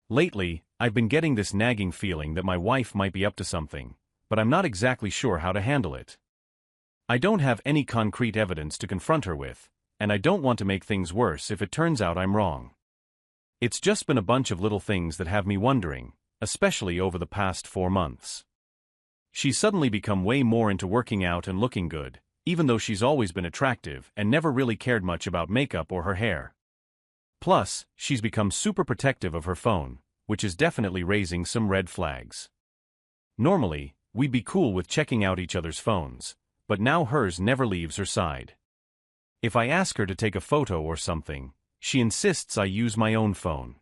Lately, I've been getting this nagging feeling that my wife might be up to something, but I'm not exactly sure how to handle it. I don't have any concrete evidence to confront her with, and I don't want to make things worse if it turns out I'm wrong. It's just been a bunch of little things that have me wondering, especially over the past 4 months. She's suddenly become way more into working out and looking good, even though she's always been attractive and never really cared much about makeup or her hair. Plus, she's become super protective of her phone, which is definitely raising some red flags. Normally, we'd be cool with checking out each other's phones, but now hers never leaves her side. If I ask her to take a photo or something, she insists I use my own phone.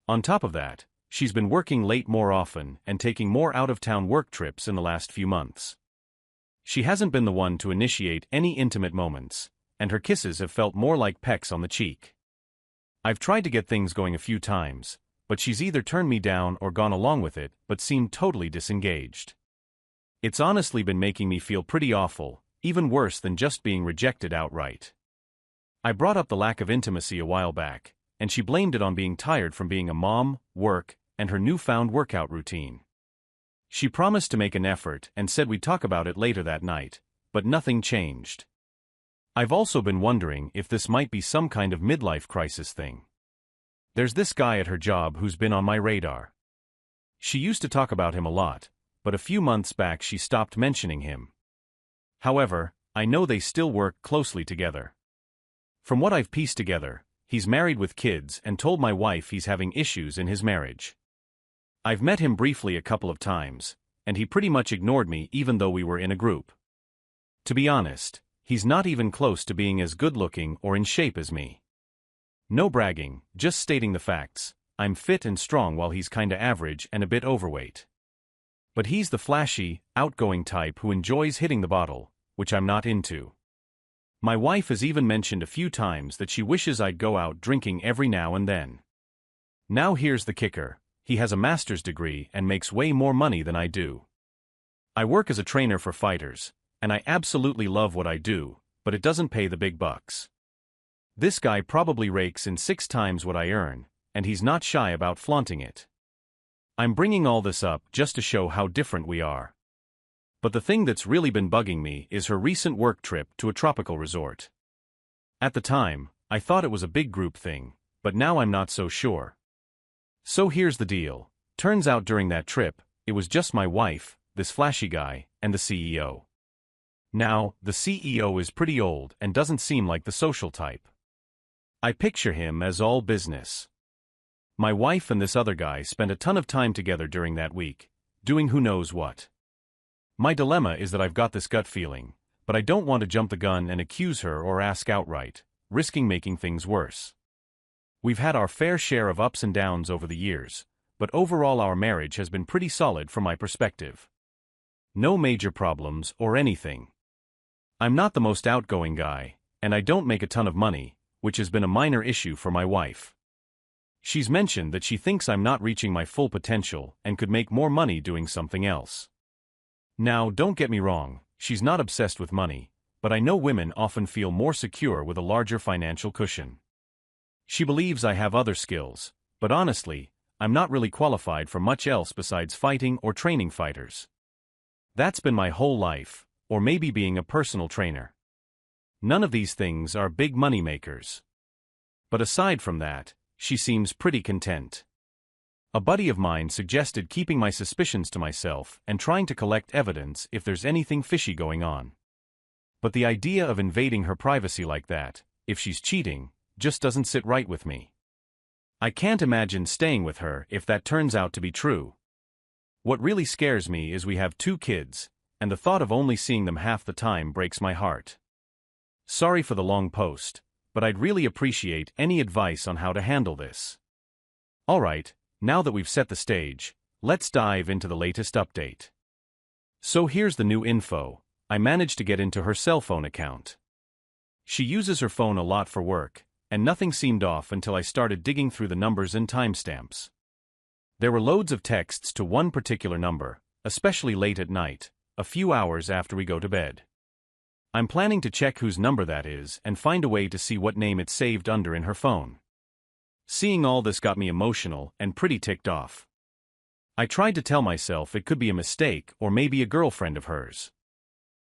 On top of that, she's been working late more often and taking more out-of-town work trips in the last few months. She hasn't been the one to initiate any intimate moments, and her kisses have felt more like pecks on the cheek. I've tried to get things going a few times, but she's either turned me down or gone along with it but seemed totally disengaged. It's honestly been making me feel pretty awful, even worse than just being rejected outright. I brought up the lack of intimacy a while back, and she blamed it on being tired from being a mom, work, and her newfound workout routine. She promised to make an effort and said we'd talk about it later that night, but nothing changed. I've also been wondering if this might be some kind of midlife crisis thing. There's this guy at her job who's been on my radar. She used to talk about him a lot, but a few months back she stopped mentioning him. However, I know they still work closely together. From what I've pieced together, he's married with kids and told my wife he's having issues in his marriage. I've met him briefly a couple of times, and he pretty much ignored me even though we were in a group. To be honest, he's not even close to being as good-looking or in shape as me. No bragging, just stating the facts. I'm fit and strong while he's kinda average and a bit overweight. But he's the flashy, outgoing type who enjoys hitting the bottle, which I'm not into. My wife has even mentioned a few times that she wishes I'd go out drinking every now and then. Now here's the kicker. He has a master's degree and makes way more money than I do. I work as a trainer for fighters, and I absolutely love what I do, but it doesn't pay the big bucks. This guy probably rakes in 6 times what I earn, and he's not shy about flaunting it. I'm bringing all this up just to show how different we are. But the thing that's really been bugging me is her recent work trip to a tropical resort. At the time, I thought it was a big group thing, but now I'm not so sure. So here's the deal. Turns out during that trip, it was just my wife, this flashy guy, and the CEO. Now, the CEO is pretty old and doesn't seem like the social type. I picture him as all business. My wife and this other guy spent a ton of time together during that week, doing who knows what. My dilemma is that I've got this gut feeling, but I don't want to jump the gun and accuse her or ask outright, risking making things worse. We've had our fair share of ups and downs over the years, but overall our marriage has been pretty solid from my perspective. No major problems or anything. I'm not the most outgoing guy, and I don't make a ton of money, which has been a minor issue for my wife. She's mentioned that she thinks I'm not reaching my full potential and could make more money doing something else. Now, don't get me wrong, she's not obsessed with money, but I know women often feel more secure with a larger financial cushion. She believes I have other skills, but honestly, I'm not really qualified for much else besides fighting or training fighters. That's been my whole life, or maybe being a personal trainer. None of these things are big money makers. But aside from that, she seems pretty content. A buddy of mine suggested keeping my suspicions to myself and trying to collect evidence if there's anything fishy going on. But the idea of invading her privacy like that, if she's cheating, just doesn't sit right with me. I can't imagine staying with her if that turns out to be true. What really scares me is we have 2 kids, and the thought of only seeing them half the time breaks my heart. Sorry for the long post, but I'd really appreciate any advice on how to handle this. Alright, now that we've set the stage, let's dive into the latest update. So here's the new info. I managed to get into her cell phone account. She uses her phone a lot for work, and nothing seemed off until I started digging through the numbers and timestamps. There were loads of texts to one particular number, especially late at night, a few hours after we go to bed. I'm planning to check whose number that is and find a way to see what name it's saved under in her phone. Seeing all this got me emotional and pretty ticked off. I tried to tell myself it could be a mistake or maybe a girlfriend of hers.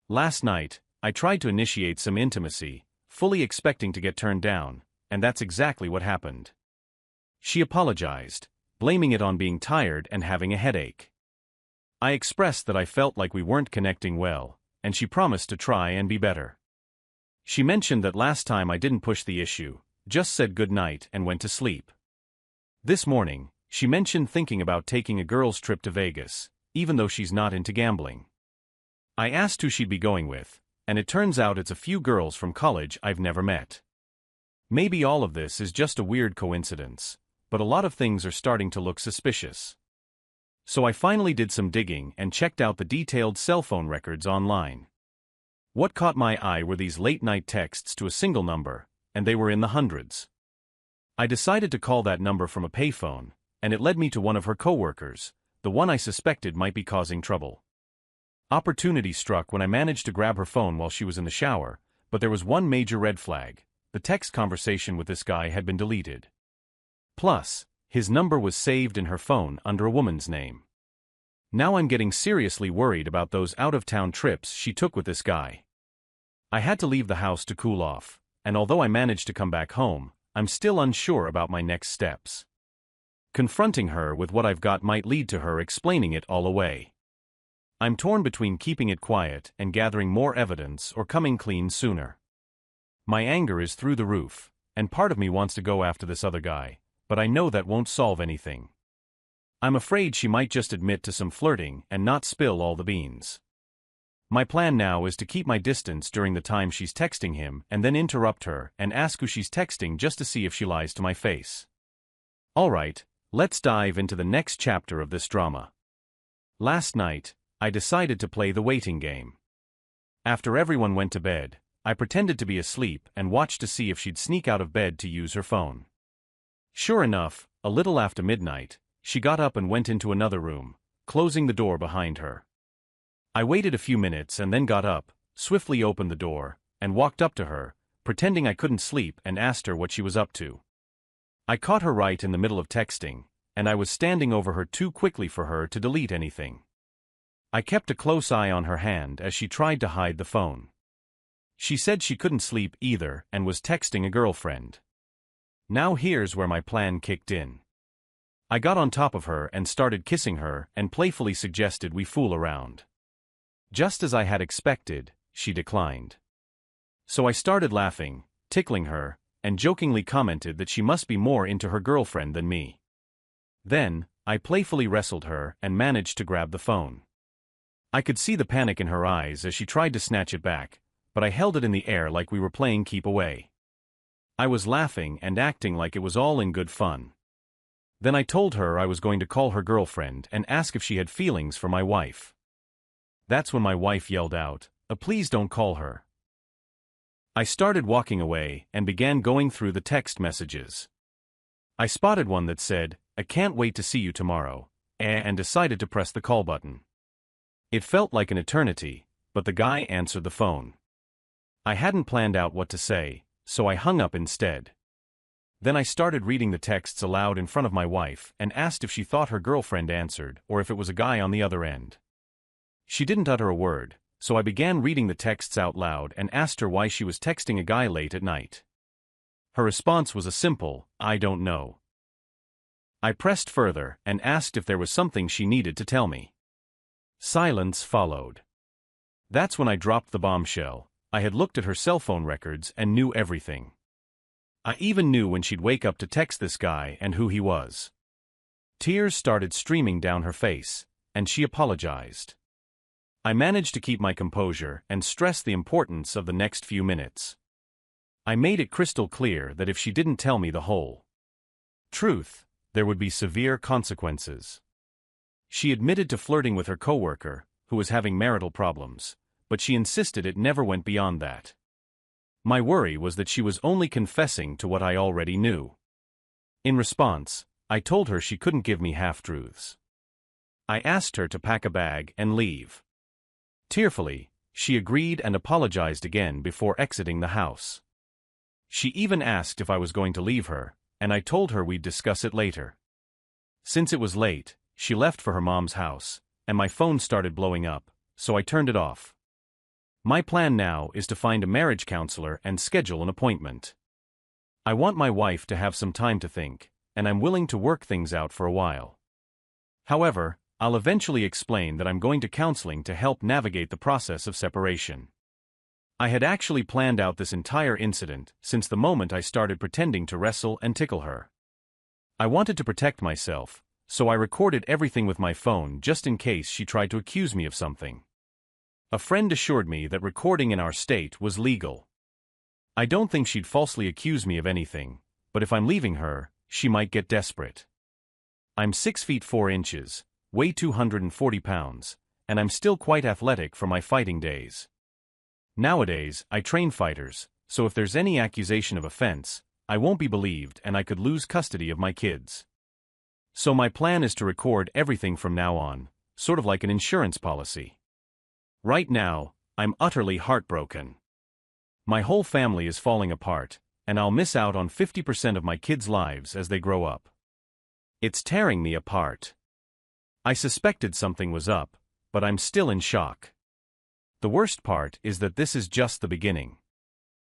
Last night, I tried to initiate some intimacy, fully expecting to get turned down, and that's exactly what happened. She apologized, blaming it on being tired and having a headache. I expressed that I felt like we weren't connecting well, and she promised to try and be better. She mentioned that last time I didn't push the issue, just said good night and went to sleep. This morning, she mentioned thinking about taking a girls' trip to Vegas, even though she's not into gambling. I asked who she'd be going with, and it turns out it's a few girls from college I've never met. Maybe all of this is just a weird coincidence, but a lot of things are starting to look suspicious. So I finally did some digging and checked out the detailed cell phone records online. What caught my eye were these late-night texts to a single number, and they were in the hundreds. I decided to call that number from a payphone, and it led me to one of her coworkers, the one I suspected might be causing trouble. Opportunity struck when I managed to grab her phone while she was in the shower, but there was one major red flag: the text conversation with this guy had been deleted. Plus, his number was saved in her phone under a woman's name. Now I'm getting seriously worried about those out-of-town trips she took with this guy. I had to leave the house to cool off, and although I managed to come back home, I'm still unsure about my next steps. Confronting her with what I've got might lead to her explaining it all away. I'm torn between keeping it quiet and gathering more evidence or coming clean sooner. My anger is through the roof, and part of me wants to go after this other guy, but I know that won't solve anything. I'm afraid she might just admit to some flirting and not spill all the beans. My plan now is to keep my distance during the time she's texting him and then interrupt her and ask who she's texting just to see if she lies to my face. Alright, let's dive into the next chapter of this drama. Last night, I decided to play the waiting game. After everyone went to bed, I pretended to be asleep and watched to see if she'd sneak out of bed to use her phone. Sure enough, a little after midnight, she got up and went into another room, closing the door behind her. I waited a few minutes and then got up, swiftly opened the door, and walked up to her, pretending I couldn't sleep, and asked her what she was up to. I caught her right in the middle of texting, and I was standing over her too quickly for her to delete anything. I kept a close eye on her hand as she tried to hide the phone. She said she couldn't sleep either and was texting a girlfriend. Now here's where my plan kicked in. I got on top of her and started kissing her and playfully suggested we fool around. Just as I had expected, she declined. So I started laughing, tickling her, and jokingly commented that she must be more into her girlfriend than me. Then, I playfully wrestled her and managed to grab the phone. I could see the panic in her eyes as she tried to snatch it back, but I held it in the air like we were playing keep away. I was laughing and acting like it was all in good fun. Then I told her I was going to call her girlfriend and ask if she had feelings for my wife. That's when my wife yelled out, "Please don't call her." I started walking away and began going through the text messages. I spotted one that said, "I can't wait to see you tomorrow," and decided to press the call button. It felt like an eternity, but the guy answered the phone. I hadn't planned out what to say, so I hung up instead. Then I started reading the texts aloud in front of my wife and asked if she thought her girlfriend answered or if it was a guy on the other end. She didn't utter a word, so I began reading the texts out loud and asked her why she was texting a guy late at night. Her response was a simple, "I don't know." I pressed further and asked if there was something she needed to tell me. Silence followed. That's when I dropped the bombshell. I had looked at her cell phone records and knew everything. I even knew when she'd wake up to text this guy and who he was. Tears started streaming down her face, and she apologized. I managed to keep my composure and stress the importance of the next few minutes. I made it crystal clear that if she didn't tell me the whole truth, there would be severe consequences. She admitted to flirting with her coworker, who was having marital problems, but she insisted it never went beyond that. My worry was that she was only confessing to what I already knew. In response, I told her she couldn't give me half-truths. I asked her to pack a bag and leave. Tearfully, she agreed and apologized again before exiting the house. She even asked if I was going to leave her, and I told her we'd discuss it later. Since it was late, she left for her mom's house, and my phone started blowing up, so I turned it off. My plan now is to find a marriage counselor and schedule an appointment. I want my wife to have some time to think, and I'm willing to work things out for a while. However, I'll eventually explain that I'm going to counseling to help navigate the process of separation. I had actually planned out this entire incident since the moment I started pretending to wrestle and tickle her. I wanted to protect myself, so I recorded everything with my phone just in case she tried to accuse me of something. A friend assured me that recording in our state was legal. I don't think she'd falsely accuse me of anything, but if I'm leaving her, she might get desperate. I'm 6 feet 4 inches, weigh 240 pounds, and I'm still quite athletic from my fighting days. Nowadays, I train fighters, so if there's any accusation of offense, I won't be believed and I could lose custody of my kids. So my plan is to record everything from now on, sort of like an insurance policy. Right now, I'm utterly heartbroken. My whole family is falling apart, and I'll miss out on 50% of my kids' lives as they grow up. It's tearing me apart. I suspected something was up, but I'm still in shock. The worst part is that this is just the beginning.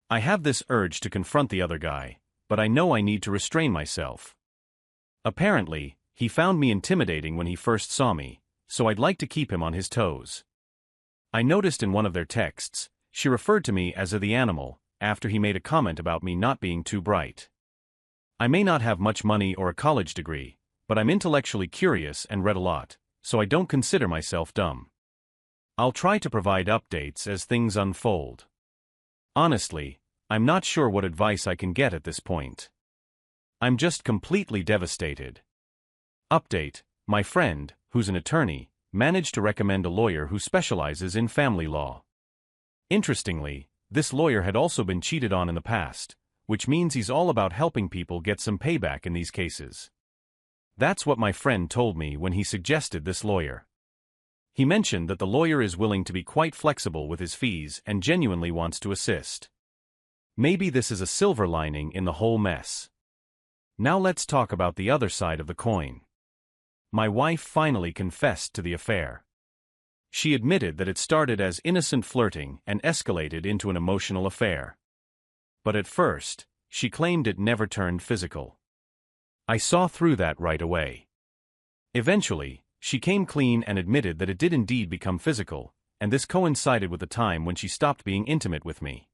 I have this urge to confront the other guy, but I know I need to restrain myself. Apparently, he found me intimidating when he first saw me, so I'd like to keep him on his toes. I noticed in one of their texts, she referred to me as the animal, after he made a comment about me not being too bright. I may not have much money or a college degree, but I'm intellectually curious and read a lot, so I don't consider myself dumb. I'll try to provide updates as things unfold. Honestly, I'm not sure what advice I can get at this point. I'm just completely devastated. Update: my friend, who's an attorney, managed to recommend a lawyer who specializes in family law. Interestingly, this lawyer had also been cheated on in the past, which means he's all about helping people get some payback in these cases. That's what my friend told me when he suggested this lawyer. He mentioned that the lawyer is willing to be quite flexible with his fees and genuinely wants to assist. Maybe this is a silver lining in the whole mess. Now let's talk about the other side of the coin. My wife finally confessed to the affair. She admitted that it started as innocent flirting and escalated into an emotional affair. But at first, she claimed it never turned physical. I saw through that right away. Eventually, she came clean and admitted that it did indeed become physical, and this coincided with the time when she stopped being intimate with me.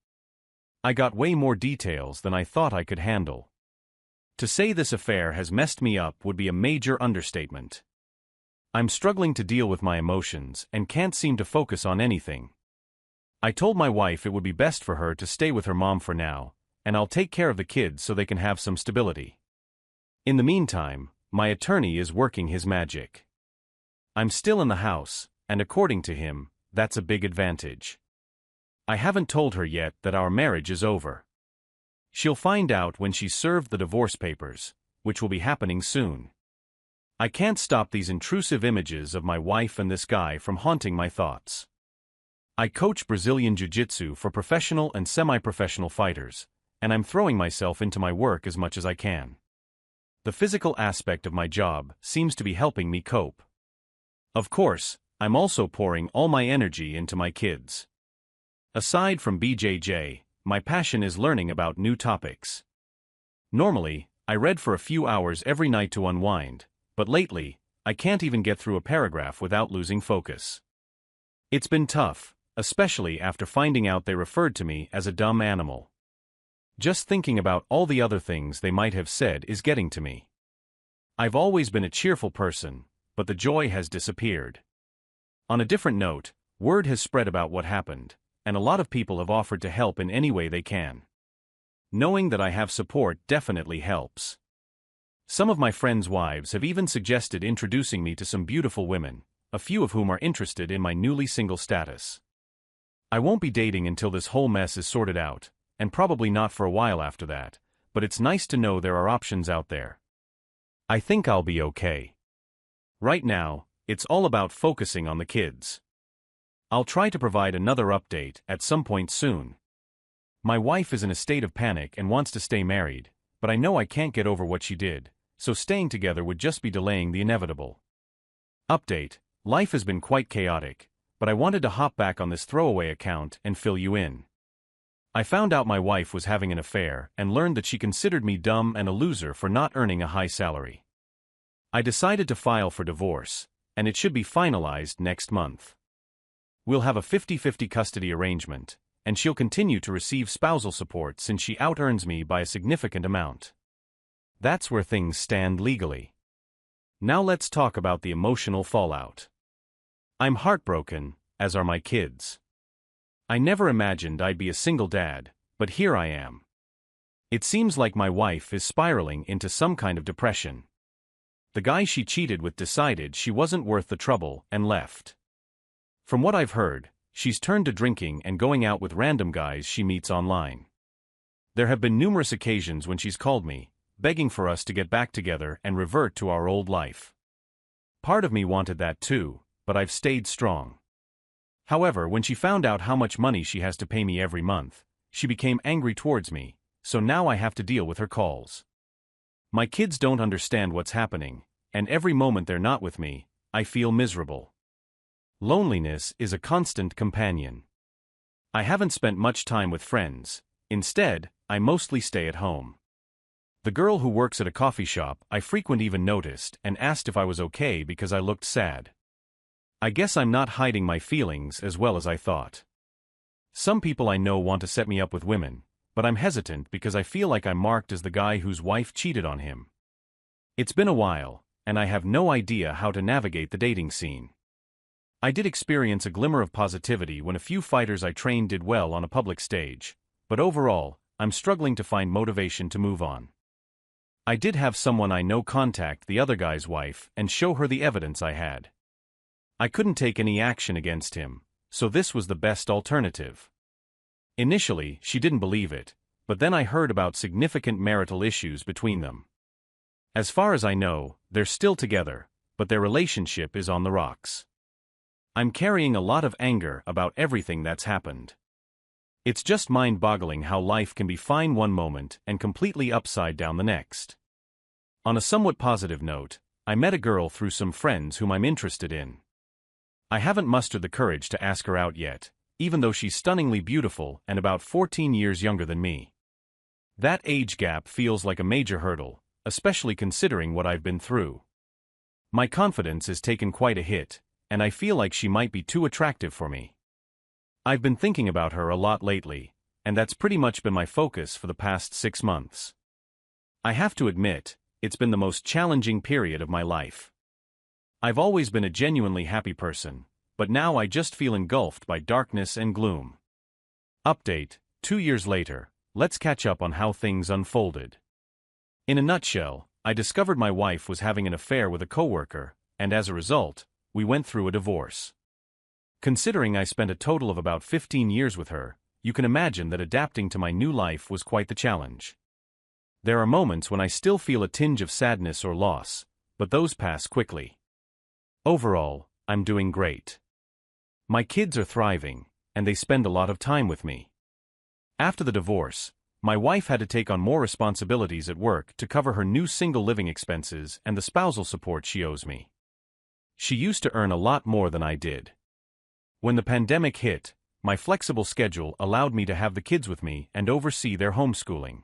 I got way more details than I thought I could handle. To say this affair has messed me up would be a major understatement. I'm struggling to deal with my emotions and can't seem to focus on anything. I told my wife it would be best for her to stay with her mom for now, and I'll take care of the kids so they can have some stability. In the meantime, my attorney is working his magic. I'm still in the house, and according to him, that's a big advantage. I haven't told her yet that our marriage is over. She'll find out when she's served the divorce papers, which will be happening soon. I can't stop these intrusive images of my wife and this guy from haunting my thoughts. I coach Brazilian Jiu-Jitsu for professional and semi-professional fighters, and I'm throwing myself into my work as much as I can. The physical aspect of my job seems to be helping me cope. Of course, I'm also pouring all my energy into my kids. Aside from BJJ, my passion is learning about new topics. Normally, I read for a few hours every night to unwind, but lately, I can't even get through a paragraph without losing focus. It's been tough, especially after finding out they referred to me as a dumb animal. Just thinking about all the other things they might have said is getting to me. I've always been a cheerful person, but the joy has disappeared. On a different note, word has spread about what happened, and a lot of people have offered to help in any way they can. Knowing that I have support definitely helps. Some of my friends' wives have even suggested introducing me to some beautiful women, a few of whom are interested in my newly single status. I won't be dating until this whole mess is sorted out, and probably not for a while after that, but it's nice to know there are options out there. I think I'll be okay. Right now, it's all about focusing on the kids. I'll try to provide another update at some point soon. My wife is in a state of panic and wants to stay married, but I know I can't get over what she did, so staying together would just be delaying the inevitable. Update: life has been quite chaotic, but I wanted to hop back on this throwaway account and fill you in. I found out my wife was having an affair and learned that she considered me dumb and a loser for not earning a high salary. I decided to file for divorce, and it should be finalized next month. We'll have a 50-50 custody arrangement, and she'll continue to receive spousal support since she out-earns me by a significant amount. That's where things stand legally. Now let's talk about the emotional fallout. I'm heartbroken, as are my kids. I never imagined I'd be a single dad, but here I am. It seems like my wife is spiraling into some kind of depression. The guy she cheated with decided she wasn't worth the trouble and left. From what I've heard, she's turned to drinking and going out with random guys she meets online. There have been numerous occasions when she's called me, begging for us to get back together and revert to our old life. Part of me wanted that too, but I've stayed strong. However, when she found out how much money she has to pay me every month, she became angry towards me, so now I have to deal with her calls. My kids don't understand what's happening, and every moment they're not with me, I feel miserable. Loneliness is a constant companion. I haven't spent much time with friends. Instead, I mostly stay at home. The girl who works at a coffee shop I frequent even noticed and asked if I was okay because I looked sad. I guess I'm not hiding my feelings as well as I thought. Some people I know want to set me up with women, but I'm hesitant because I feel like I'm marked as the guy whose wife cheated on him. It's been a while, and I have no idea how to navigate the dating scene. I did experience a glimmer of positivity when a few fighters I trained did well on a public stage, but overall, I'm struggling to find motivation to move on. I did have someone I know contact the other guy's wife and show her the evidence I had. I couldn't take any action against him, so this was the best alternative. Initially, she didn't believe it, but then I heard about significant marital issues between them. As far as I know, they're still together, but their relationship is on the rocks. I'm carrying a lot of anger about everything that's happened. It's just mind-boggling how life can be fine one moment and completely upside down the next. On a somewhat positive note, I met a girl through some friends whom I'm interested in. I haven't mustered the courage to ask her out yet, even though she's stunningly beautiful and about 14 years younger than me. That age gap feels like a major hurdle, especially considering what I've been through. My confidence has taken quite a hit, and I feel like she might be too attractive for me. I've been thinking about her a lot lately, and that's pretty much been my focus for the past 6 months. I have to admit, it's been the most challenging period of my life. I've always been a genuinely happy person, but now I just feel engulfed by darkness and gloom. Update: 2 years later, let's catch up on how things unfolded. In a nutshell, I discovered my wife was having an affair with a coworker, and as a result, we went through a divorce. Considering I spent a total of about 15 years with her, you can imagine that adapting to my new life was quite the challenge. There are moments when I still feel a tinge of sadness or loss, but those pass quickly. Overall, I'm doing great. My kids are thriving, and they spend a lot of time with me. After the divorce, my wife had to take on more responsibilities at work to cover her new single living expenses and the spousal support she owes me. She used to earn a lot more than I did. When the pandemic hit, my flexible schedule allowed me to have the kids with me and oversee their homeschooling.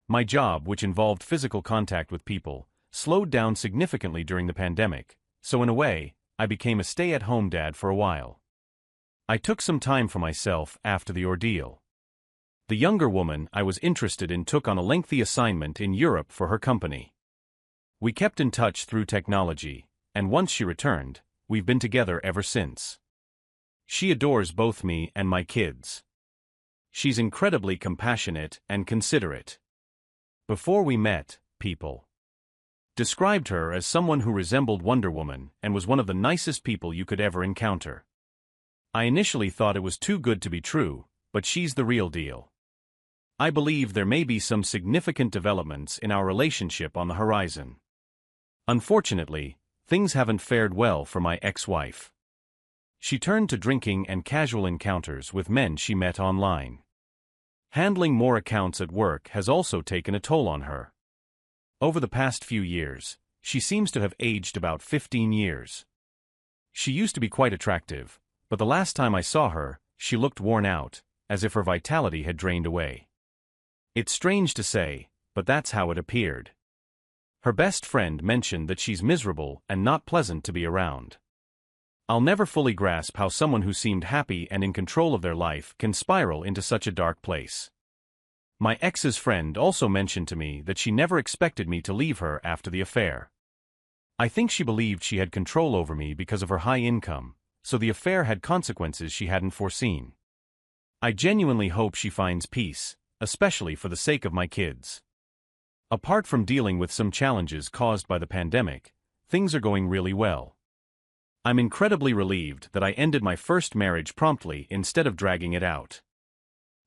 My job, which involved physical contact with people, slowed down significantly during the pandemic, so in a way, I became a stay-at-home dad for a while. I took some time for myself after the ordeal. The younger woman I was interested in took on a lengthy assignment in Europe for her company. We kept in touch through technology, and once she returned, we've been together ever since. She adores both me and my kids. She's incredibly compassionate and considerate. Before we met, people described her as someone who resembled Wonder Woman and was one of the nicest people you could ever encounter. I initially thought it was too good to be true, but she's the real deal. I believe there may be some significant developments in our relationship on the horizon. Unfortunately, things haven't fared well for my ex-wife. She turned to drinking and casual encounters with men she met online. Handling more accounts at work has also taken a toll on her. Over the past few years, she seems to have aged about 15 years. She used to be quite attractive, but the last time I saw her, she looked worn out, as if her vitality had drained away. It's strange to say, but that's how it appeared. Her best friend mentioned that she's miserable and not pleasant to be around. I'll never fully grasp how someone who seemed happy and in control of their life can spiral into such a dark place. My ex's friend also mentioned to me that she never expected me to leave her after the affair. I think she believed she had control over me because of her high income, so the affair had consequences she hadn't foreseen. I genuinely hope she finds peace, especially for the sake of my kids. Apart from dealing with some challenges caused by the pandemic, things are going really well. I'm incredibly relieved that I ended my first marriage promptly instead of dragging it out.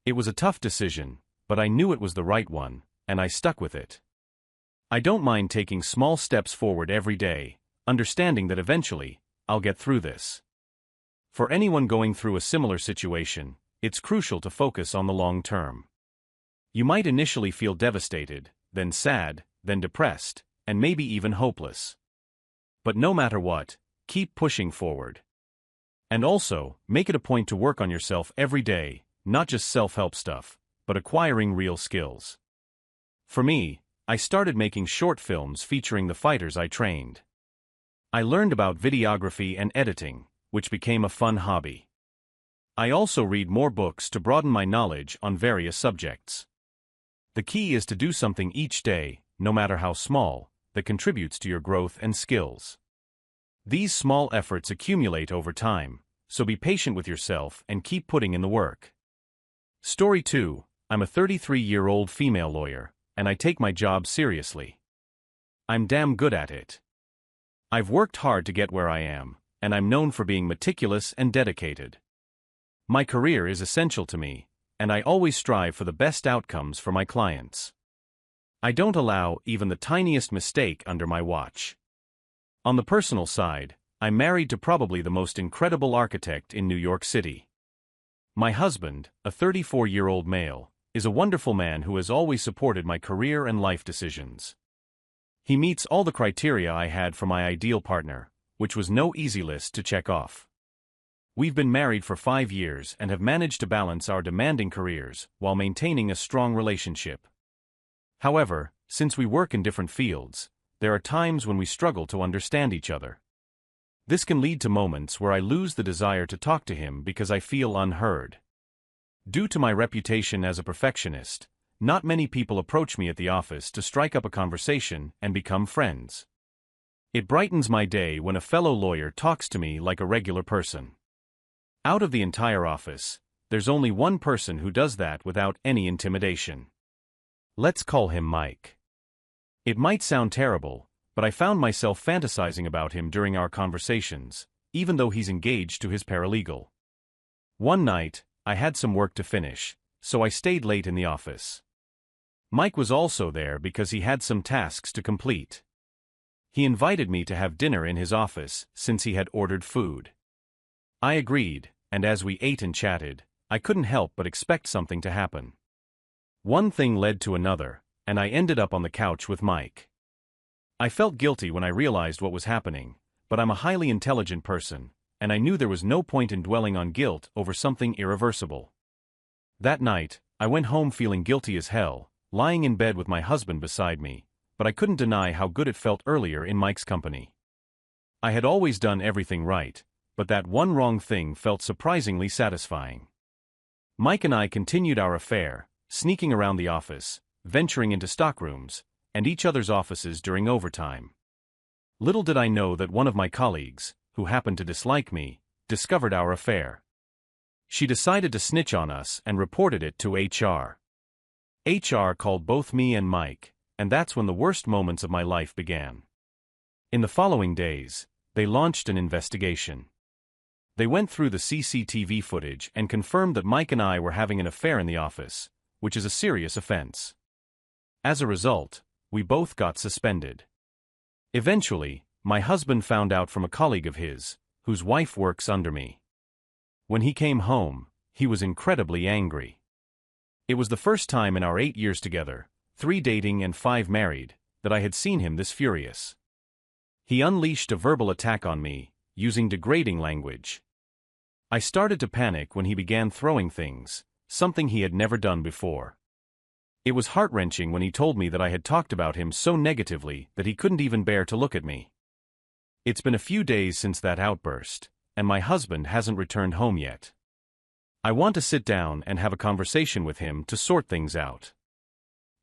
It was a tough decision, but I knew it was the right one, and I stuck with it. I don't mind taking small steps forward every day, understanding that eventually, I'll get through this. For anyone going through a similar situation, it's crucial to focus on the long term. You might initially feel devastated, then sad, then depressed, and maybe even hopeless. But no matter what, keep pushing forward. And also, make it a point to work on yourself every day, not just self-help stuff, but acquiring real skills. For me, I started making short films featuring the fighters I trained. I learned about videography and editing, which became a fun hobby. I also read more books to broaden my knowledge on various subjects. The key is to do something each day, no matter how small, that contributes to your growth and skills. These small efforts accumulate over time, so be patient with yourself and keep putting in the work. Story 2. I'm a 33-year-old female lawyer, and I take my job seriously. I'm damn good at it. I've worked hard to get where I am, and I'm known for being meticulous and dedicated. My career is essential to me, and I always strive for the best outcomes for my clients. I don't allow even the tiniest mistake under my watch. On the personal side, I'm married to probably the most incredible architect in New York City. My husband, a 34-year-old male, is a wonderful man who has always supported my career and life decisions. He meets all the criteria I had for my ideal partner, which was no easy list to check off. We've been married for 5 years and have managed to balance our demanding careers while maintaining a strong relationship. However, since we work in different fields, there are times when we struggle to understand each other. This can lead to moments where I lose the desire to talk to him because I feel unheard. Due to my reputation as a perfectionist, not many people approach me at the office to strike up a conversation and become friends. It brightens my day when a fellow lawyer talks to me like a regular person. Out of the entire office, there's only one person who does that without any intimidation. Let's call him Mike. It might sound terrible, but I found myself fantasizing about him during our conversations, even though he's engaged to his paralegal. One night, I had some work to finish, so I stayed late in the office. Mike was also there because he had some tasks to complete. He invited me to have dinner in his office since he had ordered food. I agreed, and as we ate and chatted, I couldn't help but expect something to happen. One thing led to another, and I ended up on the couch with Mike. I felt guilty when I realized what was happening, but I'm a highly intelligent person, and I knew there was no point in dwelling on guilt over something irreversible. That night, I went home feeling guilty as hell, lying in bed with my husband beside me, but I couldn't deny how good it felt earlier in Mike's company. I had always done everything right, but that one wrong thing felt surprisingly satisfying. Mike and I continued our affair, sneaking around the office, venturing into stockrooms, and each other's offices during overtime. Little did I know that one of my colleagues, who happened to dislike me, discovered our affair. She decided to snitch on us and reported it to HR. HR called both me and Mike, and that's when the worst moments of my life began. In the following days, they launched an investigation. They went through the CCTV footage and confirmed that Mike and I were having an affair in the office, which is a serious offense. As a result, we both got suspended. Eventually, my husband found out from a colleague of his, whose wife works under me. When he came home, he was incredibly angry. It was the first time in our 8 years together, 3 dating and 5 married, that I had seen him this furious. He unleashed a verbal attack on me, using degrading language. I started to panic when he began throwing things, something he had never done before. It was heart-wrenching when he told me that I had talked about him so negatively that he couldn't even bear to look at me. It's been a few days since that outburst, and my husband hasn't returned home yet. I want to sit down and have a conversation with him to sort things out.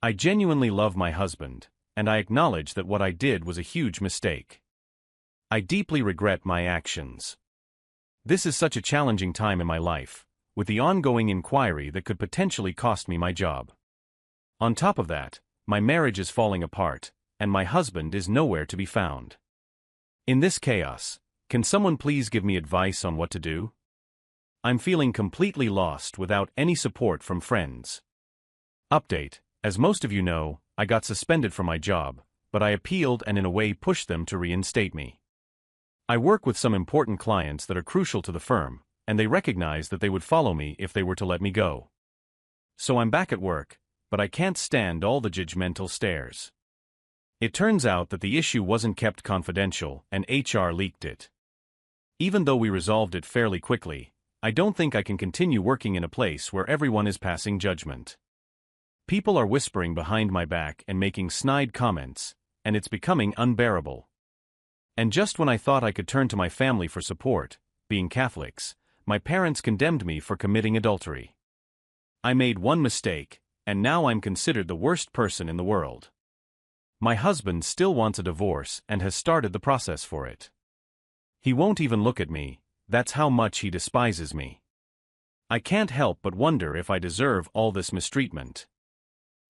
I genuinely love my husband, and I acknowledge that what I did was a huge mistake. I deeply regret my actions. This is such a challenging time in my life, with the ongoing inquiry that could potentially cost me my job. On top of that, my marriage is falling apart, and my husband is nowhere to be found. In this chaos, can someone please give me advice on what to do? I'm feeling completely lost without any support from friends. Update: as most of you know, I got suspended from my job, but I appealed and in a way pushed them to reinstate me. I work with some important clients that are crucial to the firm, and they recognize that they would follow me if they were to let me go. So I'm back at work, but I can't stand all the judgmental stares. It turns out that the issue wasn't kept confidential and HR leaked it. Even though we resolved it fairly quickly, I don't think I can continue working in a place where everyone is passing judgment. People are whispering behind my back and making snide comments, and it's becoming unbearable. And just when I thought I could turn to my family for support, being Catholics, my parents condemned me for committing adultery. I made one mistake, and now I'm considered the worst person in the world. My husband still wants a divorce and has started the process for it. He won't even look at me, that's how much he despises me. I can't help but wonder if I deserve all this mistreatment.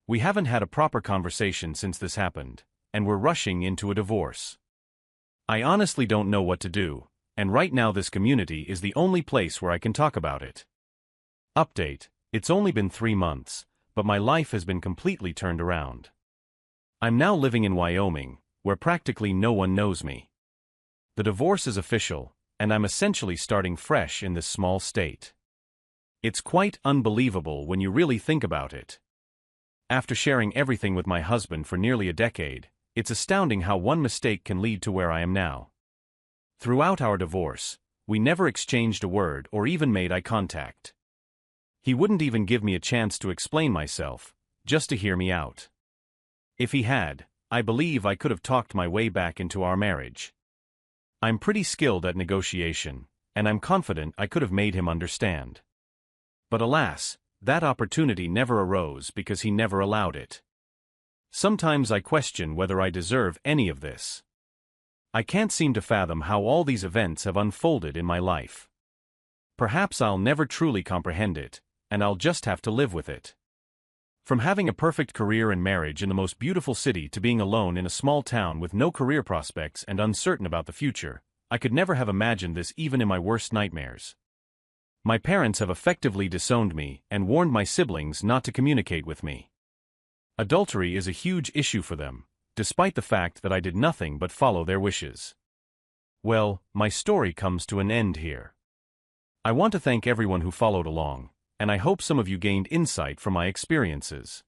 We haven't had a proper conversation since this happened, and we're rushing into a divorce. I honestly don't know what to do, and right now this community is the only place where I can talk about it. Update: it's only been 3 months, but my life has been completely turned around. I'm now living in Wyoming, where practically no one knows me. The divorce is official, and I'm essentially starting fresh in this small state. It's quite unbelievable when you really think about it. After sharing everything with my husband for nearly a decade, it's astounding how one mistake can lead to where I am now. Throughout our divorce, we never exchanged a word or even made eye contact. He wouldn't even give me a chance to explain myself, just to hear me out. If he had, I believe I could have talked my way back into our marriage. I'm pretty skilled at negotiation, and I'm confident I could have made him understand. But alas, that opportunity never arose because he never allowed it. Sometimes I question whether I deserve any of this. I can't seem to fathom how all these events have unfolded in my life. Perhaps I'll never truly comprehend it, and I'll just have to live with it. From having a perfect career and marriage in the most beautiful city to being alone in a small town with no career prospects and uncertain about the future, I could never have imagined this even in my worst nightmares. My parents have effectively disowned me and warned my siblings not to communicate with me. Adultery is a huge issue for them, despite the fact that I did nothing but follow their wishes. Well, my story comes to an end here. I want to thank everyone who followed along, and I hope some of you gained insight from my experiences.